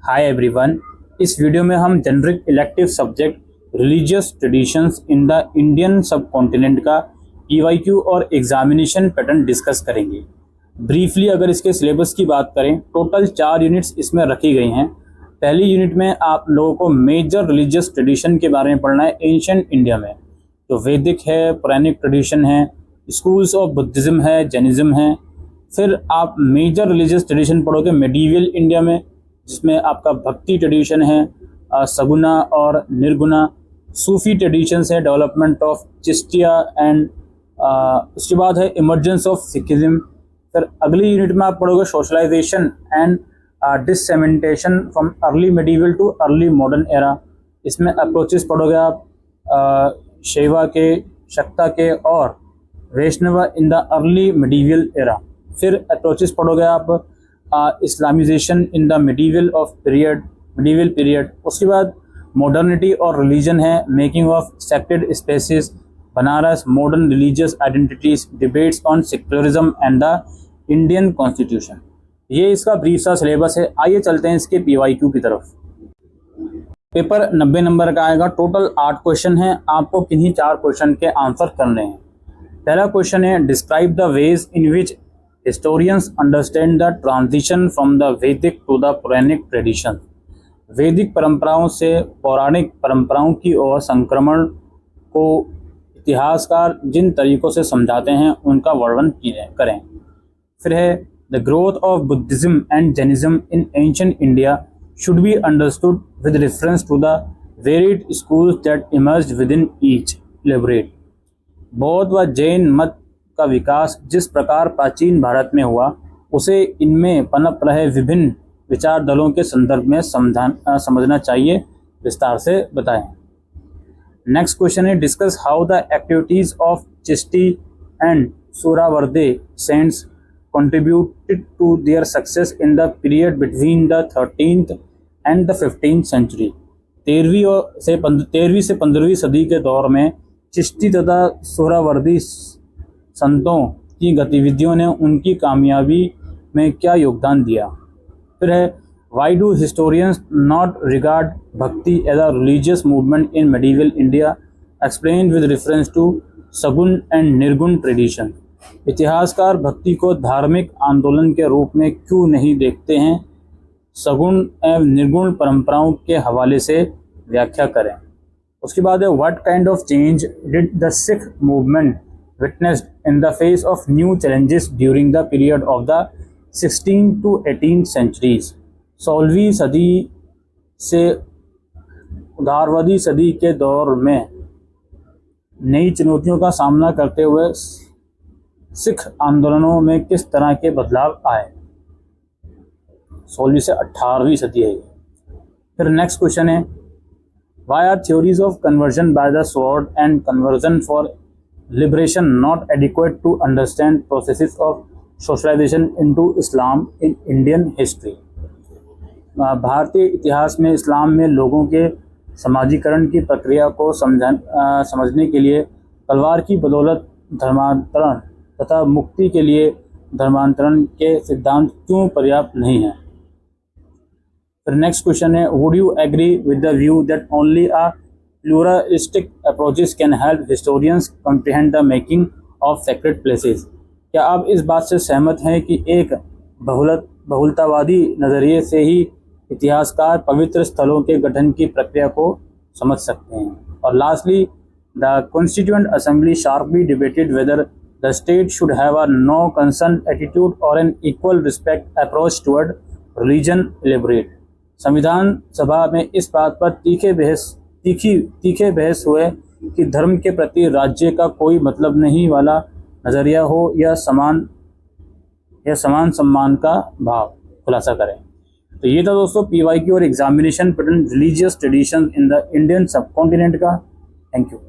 Hi everyone. इस video में हम generic elective subject religious traditions in the Indian सब कॉन्टिनेंट का पीवाईक्यू और एग्जामिनेशन पैटर्न डिस्कस करेंगे। ब्रीफली अगर इसके सिलेबस की बात करें, टोटल 4 यूनिट्स इसमें रखी गई हैं। पहली यूनिट में आप लोगों को मेजर रिलीजियस ट्रेडिशन के बारे में पढ़ना है एंशिएंट इंडिया में, जो वैदिक है, पौराणिक ट्रेडिशन है, स्कूल्स ऑफ बुद्धिज्म है, जैनिज्म है। फिर आप मेजर रिलीजियस ट्रेडिशन पढ़ोगे मेडिवल इंडिया में, जिसमें आपका भक्ति ट्रेडिशन है, सगुना और निर्गुना। सूफी ट्रेडिशंस है, डेवलपमेंट ऑफ चिश्तिया एंड उसके बाद है इमर्जेंस ऑफ सिखिज्म। फिर अगली यूनिट में आप पढ़ोगे socialisation and dissemination from early medieval to early modern era. इसमें अप्रोचेस पढ़ोगे आप शैवा के, शक्ता के और Vaishnav in the early medieval era. फिर अप्रोचेस पढ़ोगे आप Islamisation in the medieval period. उसके बाद मॉडर्निटी और रिलीजन है, making of sacred spaces, Banaras, modern religious identities, debates on secularism and the Indian constitution. ये इसका ब्रीफ सा सिलेबस है। आइए चलते हैं इसके पीवाईक्यू की तरफ। पेपर 90 नंबर का आएगा। टोटल 8 क्वेश्चन हैं। आपको किन्हीं 4 क्वेश्चन के आंसर करने हैं। पहला क्वेश्चन है, describe the ways in which historians understand the transition from the वैदिक टू द पौराणिक ट्रेडिशन। वैदिक परंपराओं से पौराणिक परंपराओं की ओर संक्रमण को इतिहासकार जिन तरीकों से समझाते हैं उनका वर्णन करें। फिर है, the growth of Buddhism and Jainism in ancient India should be understood with reference to the varied schools that emerged within each. Elaborate. बौद्ध व जैन मत का विकास जिस प्रकार प्राचीन भारत में हुआ, उसे इनमें पनप रहे विभिन्न विचार दलों के संदर्भ में समझना चाहिए। विस्तार से बताएं। नेक्स्ट क्वेश्चन है, discuss how the activities of Chishti and Suhrawardi saints contributed to their success in the period between the 13th and the 15th century। 13वीं से 15वीं सदी के दौर में चिश्ती तथा सोहरावर्दी संतों की गतिविधियों ने उनकी कामयाबी में क्या योगदान दिया। फिर है, why do historians not regard bhakti as a religious movement in medieval India, explain with reference to sagun and nirgun tradition. इतिहासकार भक्ति को धार्मिक आंदोलन के रूप में क्यों नहीं देखते हैं, सगुण एवं निर्गुण परंपराओं के हवाले से व्याख्या करें। उसके बाद है, what kind of change did the Sikh movement witnessed in the face of new challenges during the period of the 16th to 18th centuries। 16वीं सदी से उदारवादी सदी के दौर में नई चुनौतियों का सामना करते हुए सिख आंदोलनों में किस तरह के बदलाव आए। 16वीं से 18वीं सदी है। फिर नेक्स्ट क्वेश्चन है, why are theories of conversion by the sword and conversion for liberation not adequate to understand processes of socialisation into Islam in Indian history. भारतीय इतिहास में इस्लाम में लोगों के समाजीकरण की प्रक्रिया को समझने के लिए तलवार की बदौलत धर्मांतरण तथा मुक्ति के लिए धर्मांतरण के सिद्धांत क्यों पर्याप्त नहीं है। फिर नेक्स्ट क्वेश्चन है, would you agree with the view that only a pluralistic approaches can help historians comprehend the making of sacred places. क्या आप इस बात से सहमत हैं कि एक बहुलतावादी नज़रिए से ही इतिहासकार पवित्र स्थलों के गठन की प्रक्रिया को समझ सकते हैं। और lastly, the constituent assembly sharply debated whether the state should have a no concern attitude और an equal respect approach toward religion. Elaborate. संविधान सभा में इस बात पर तीखे बहस हुए कि धर्म के प्रति राज्य का कोई मतलब नहीं वाला नज़रिया हो या समान सम्मान का भाव। खुलासा करें। तो ये था दोस्तों पीवाईक्यू और examination pattern religious tradition in the Indian सब कॉन्टिनेंट का। Thank you.